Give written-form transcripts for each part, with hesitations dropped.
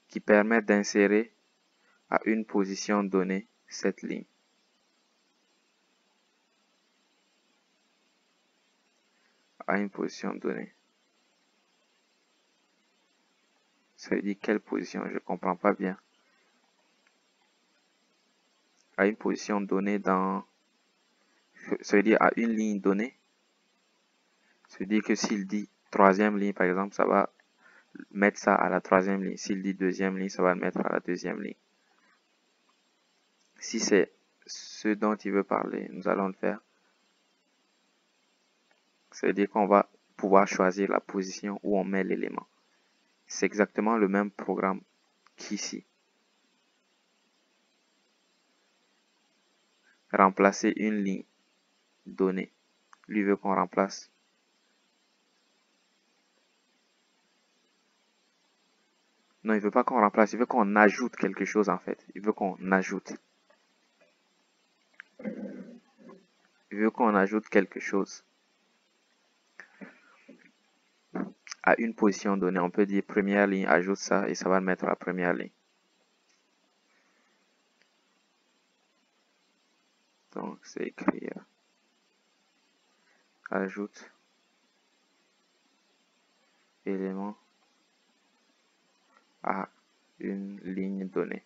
qui permet d'insérer à une position donnée cette ligne. À une position donnée. Ça veut dire quelle position? Je ne comprends pas bien. À une position donnée dans... Ça veut dire à une ligne donnée. Ça veut dire que s'il dit troisième ligne, par exemple, ça va mettre ça à la troisième ligne. S'il dit deuxième ligne, ça va le mettre à la deuxième ligne. Si c'est ce dont il veut parler, nous allons le faire. Ça veut dire qu'on va pouvoir choisir la position où on met l'élément. C'est exactement le même programme qu'ici. Remplacer une ligne donnée. Lui veut qu'on remplace. Non, il veut pas qu'on remplace, il veut qu'on ajoute quelque chose en fait. Il veut qu'on ajoute. Il veut qu'on ajoute quelque chose à une position donnée. On peut dire première ligne, ajoute ça et ça va le mettre à la première ligne. Donc, c'est écrit ajoute élément à une ligne donnée.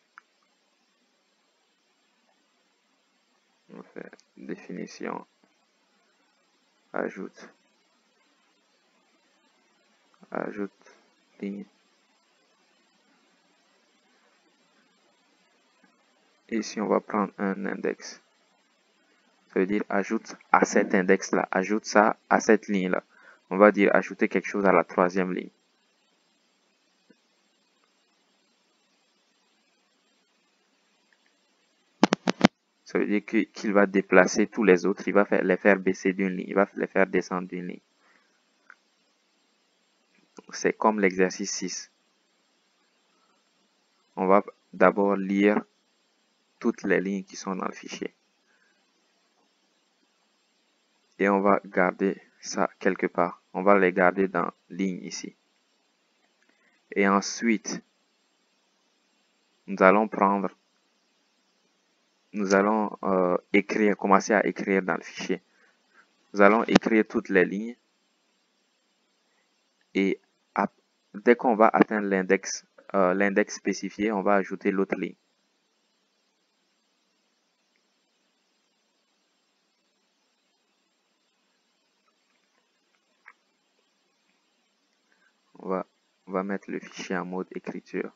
On fait définition, ajoute ligne. Et ici, on va prendre un index. Ça veut dire ajoute à cet index-là, ajoute ça à cette ligne-là. On va dire ajouter quelque chose à la troisième ligne. Ça veut dire qu'il va déplacer tous les autres, il va les faire baisser d'une ligne, il va les faire descendre d'une ligne. C'est comme l'exercice 6. On va d'abord lire toutes les lignes qui sont dans le fichier. Et on va garder ça quelque part. On va les garder dans ligne ici. Et ensuite, nous allons commencer à écrire dans le fichier. Nous allons écrire toutes les lignes. Et dès qu'on va atteindre l'index spécifié, on va ajouter l'autre ligne. On va mettre le fichier en mode écriture.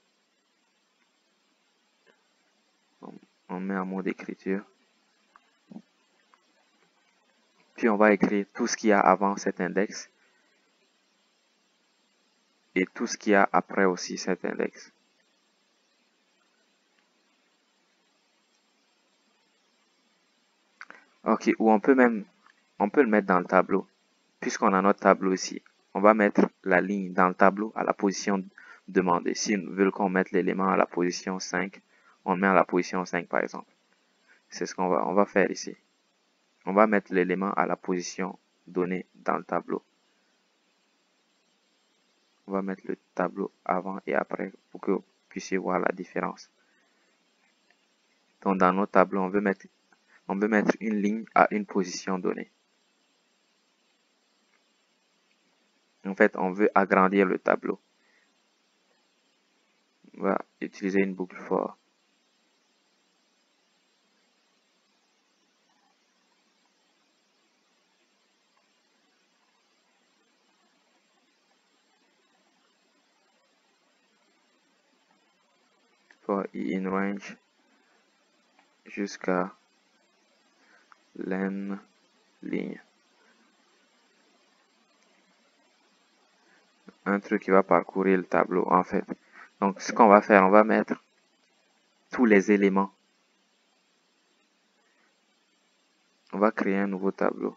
On met en mode écriture. Puis on va écrire tout ce qu'il y a avant cet index. Et tout ce qu'il y a après aussi cet index. Ok, ou on peut le mettre dans le tableau. Puisqu'on a notre tableau ici, on va mettre la ligne dans le tableau à la position demandée. Si nous voulons qu'on mette l'élément à la position 5, on le met à la position 5 par exemple. C'est ce qu'on va faire ici. On va mettre l'élément à la position donnée dans le tableau. On va mettre le tableau avant et après pour que vous puissiez voir la différence. Donc dans notre tableau, on veut mettre une ligne à une position donnée. En fait, on veut agrandir le tableau. On va utiliser une boucle for. For in range jusqu'à len ligne. Un truc qui va parcourir le tableau en fait. Donc ce qu'on va faire, on va mettre tous les éléments. On va créer un nouveau tableau.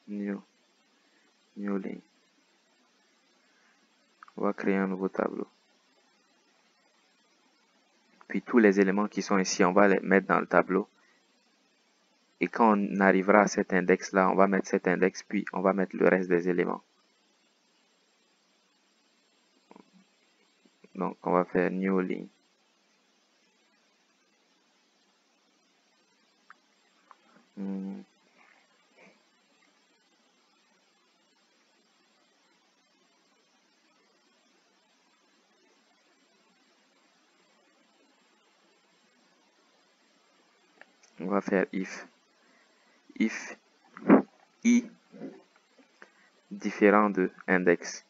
New ligne. On va créer un nouveau tableau. Puis tous les éléments qui sont ici, on va les mettre dans le tableau. Et quand on arrivera à cet index-là, on va mettre cet index, puis on va mettre le reste des éléments. Donc, on va faire new ligne. On va faire if i différent de index.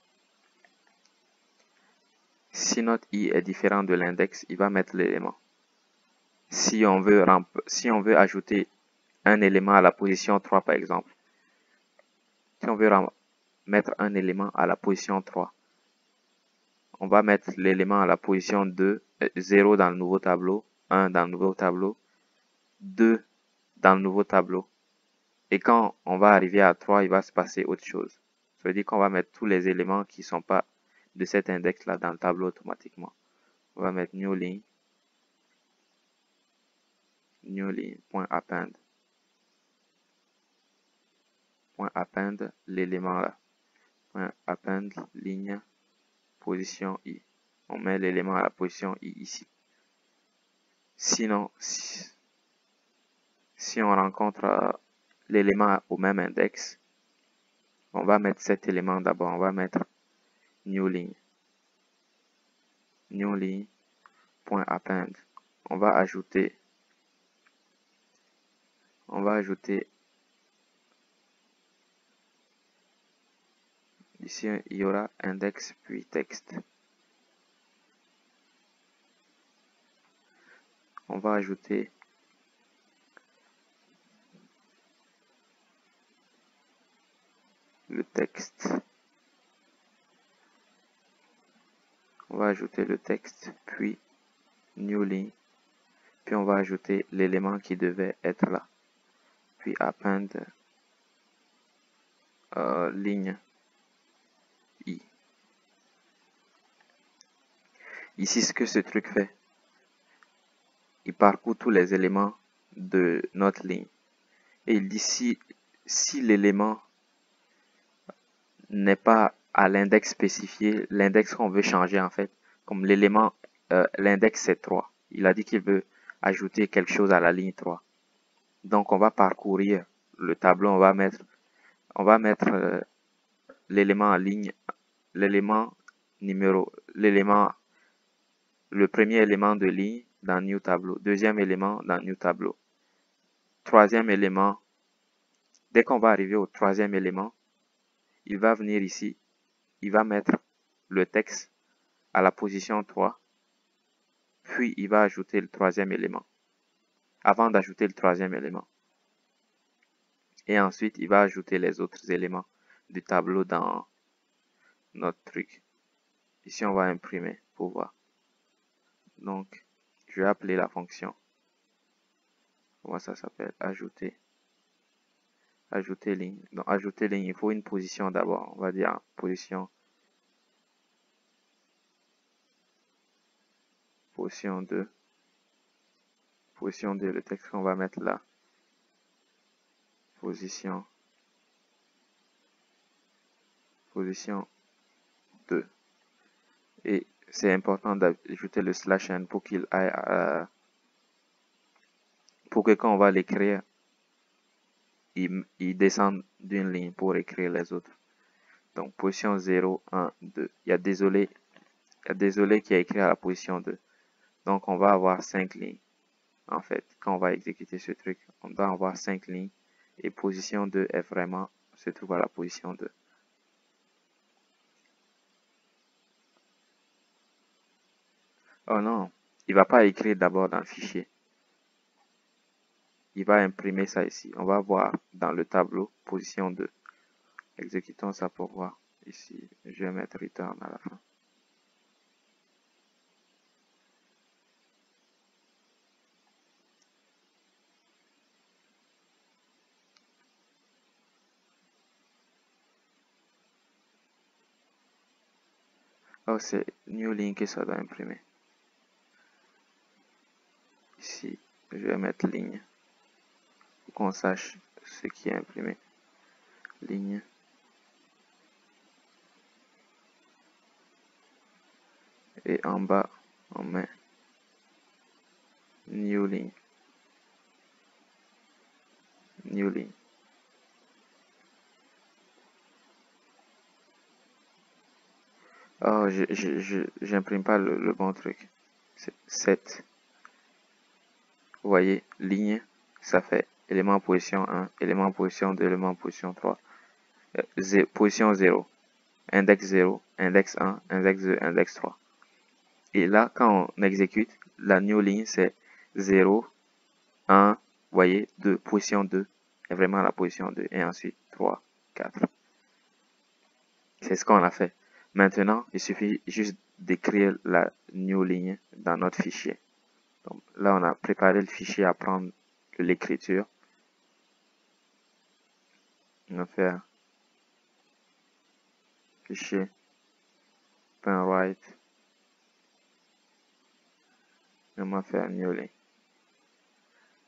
Si notre i est différent de l'index, il va mettre l'élément. Si on veut ajouter un élément à la position 3 par exemple, si on veut mettre un élément à la position 3, on va mettre l'élément à la position 2, 0 dans le nouveau tableau, 1 dans le nouveau tableau, 2 dans le nouveau tableau. Et quand on va arriver à 3, il va se passer autre chose. Ça veut dire qu'on va mettre tous les éléments qui ne sont pas de cet index-là dans le tableau automatiquement. On va mettre new line, point append l'élément là, point append ligne position i. On met l'élément à la position i ici. Sinon, si on rencontre l'élément au même index, on va mettre cet élément d'abord. On va mettre new line, point append. On va ajouter ici, il y aura index puis texte. On va ajouter le texte. On va ajouter le texte, puis new line, puis on va ajouter l'élément qui devait être là, puis append ligne i. Ici, ce que ce truc fait, il parcourt tous les éléments de notre ligne. Et il dit si l'élément n'est pas à l'index spécifié, l'index qu'on veut changer en fait, comme l'élément, l'index c'est 3. Il a dit qu'il veut ajouter quelque chose à la ligne 3. Donc on va parcourir le tableau, on va mettre l'élément en ligne, l'élément le premier élément de ligne dans new tableau, deuxième élément dans new tableau, troisième élément. Dès qu'on va arriver au troisième élément, il va venir ici, il va mettre le texte à la position 3, puis il va ajouter le troisième élément, avant d'ajouter le troisième élément. Et ensuite, il va ajouter les autres éléments du tableau dans notre truc. Ici, on va imprimer pour voir. Donc, je vais appeler la fonction. Comment ça s'appelle? Ajouter ligne. Donc, ajouter ligne, il faut une position d'abord. On va dire position 2. Position 2, le texte qu'on va mettre là. Position 2. Et c'est important d'ajouter le /n pour qu'il aille pour que quand on va l'écrire, il descende d'une ligne pour écrire les autres. Donc position 0, 1, 2. Il y a désolé qui a écrit à la position 2. Donc on va avoir 5 lignes. En fait, quand on va exécuter ce truc, on doit avoir 5 lignes. Et position 2 est vraiment, se trouve à la position 2. Oh non, il va pas écrire d'abord dans le fichier. Il va imprimer ça ici. On va voir dans le tableau, position 2. Exécutons ça pour voir. Ici, je vais mettre return à la fin. Oh, c'est new line que ça doit imprimer. Ici, je vais mettre ligne pour qu'on sache ce qui est imprimé. Ligne. Et en bas, on met new line. New line. Oh, j'imprime pas le bon truc. C'est 7. Vous voyez, ligne, ça fait élément en position 1, élément en position 2, élément en position 3. Position 0, index 0, index 1, index 2, index 3. Et là, quand on exécute, la new ligne, c'est 0, 1, vous voyez, 2, position 2, est vraiment la position 2, et ensuite 3, 4. C'est ce qu'on a fait. Maintenant, il suffit juste d'écrire la new ligne dans notre fichier. Donc, là, on a préparé le fichier à prendre l'écriture. On va faire fichier .write. On va faire new line.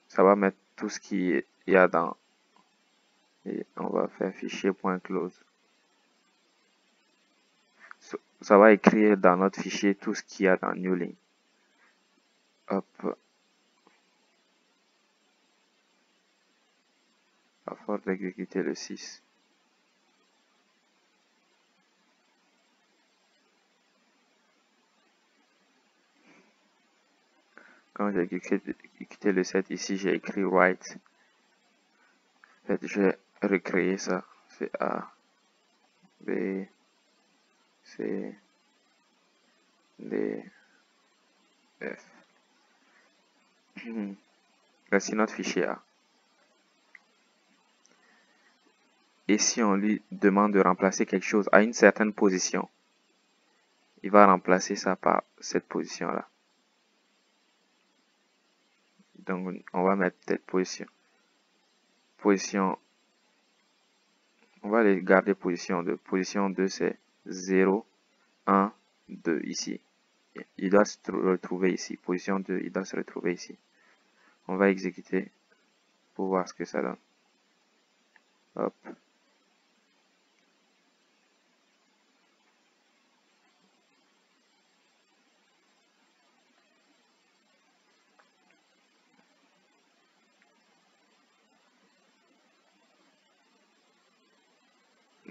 Ça va mettre tout ce qu'il y a dans. Et on va faire fichier.close. Ça va écrire dans notre fichier tout ce qu'il y a dans new line. Hop. À force d'exécuter le 6. Quand j'ai exécuté le 7 ici, j'ai écrit write. En fait, je vais recréer ça. C'est A, B, C, D, F. Voici notre fichier A. Et si on lui demande de remplacer quelque chose à une certaine position, il va remplacer ça par cette position-là. Donc, on va mettre cette position. On va les garder position 2. Position 2, c'est 0, 1, 2 ici. Il doit se retrouver ici. Position 2, il doit se retrouver ici. On va exécuter pour voir ce que ça donne. Hop.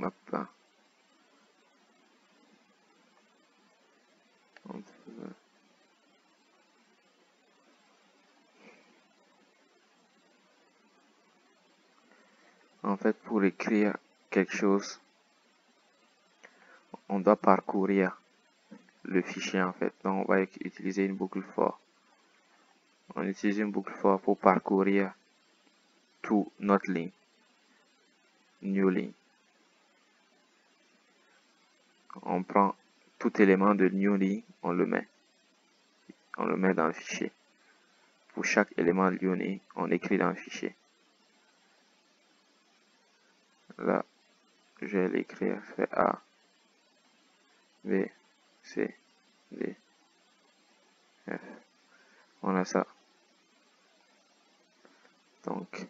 Hop. En fait, pour écrire quelque chose, on doit parcourir le fichier en fait. Donc, on va utiliser une boucle for. On utilise une boucle for pour parcourir tout notre ligne. New line. On prend tout élément de new line, on le met dans le fichier. Pour chaque élément de new line, on écrit dans le fichier. Là, je vais l'écrire, c'est A, B, C, D, F. On a ça. Donc,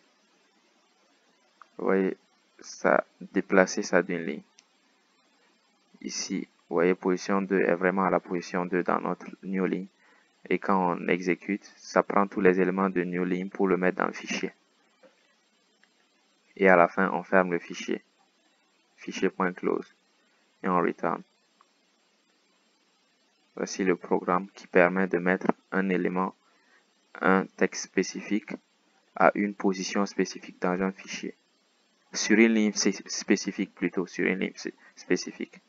vous voyez, ça déplacer ça d'une ligne. Ici, vous voyez, position 2 est vraiment à la position 2 dans notre new line. Et quand on exécute, ça prend tous les éléments de new line pour le mettre dans le fichier. Et à la fin, on ferme le fichier. Fichier.close. Et on return. Voici le programme qui permet de mettre un élément, un texte spécifique à une position spécifique dans un fichier. Sur une ligne spécifique plutôt, sur une ligne spécifique.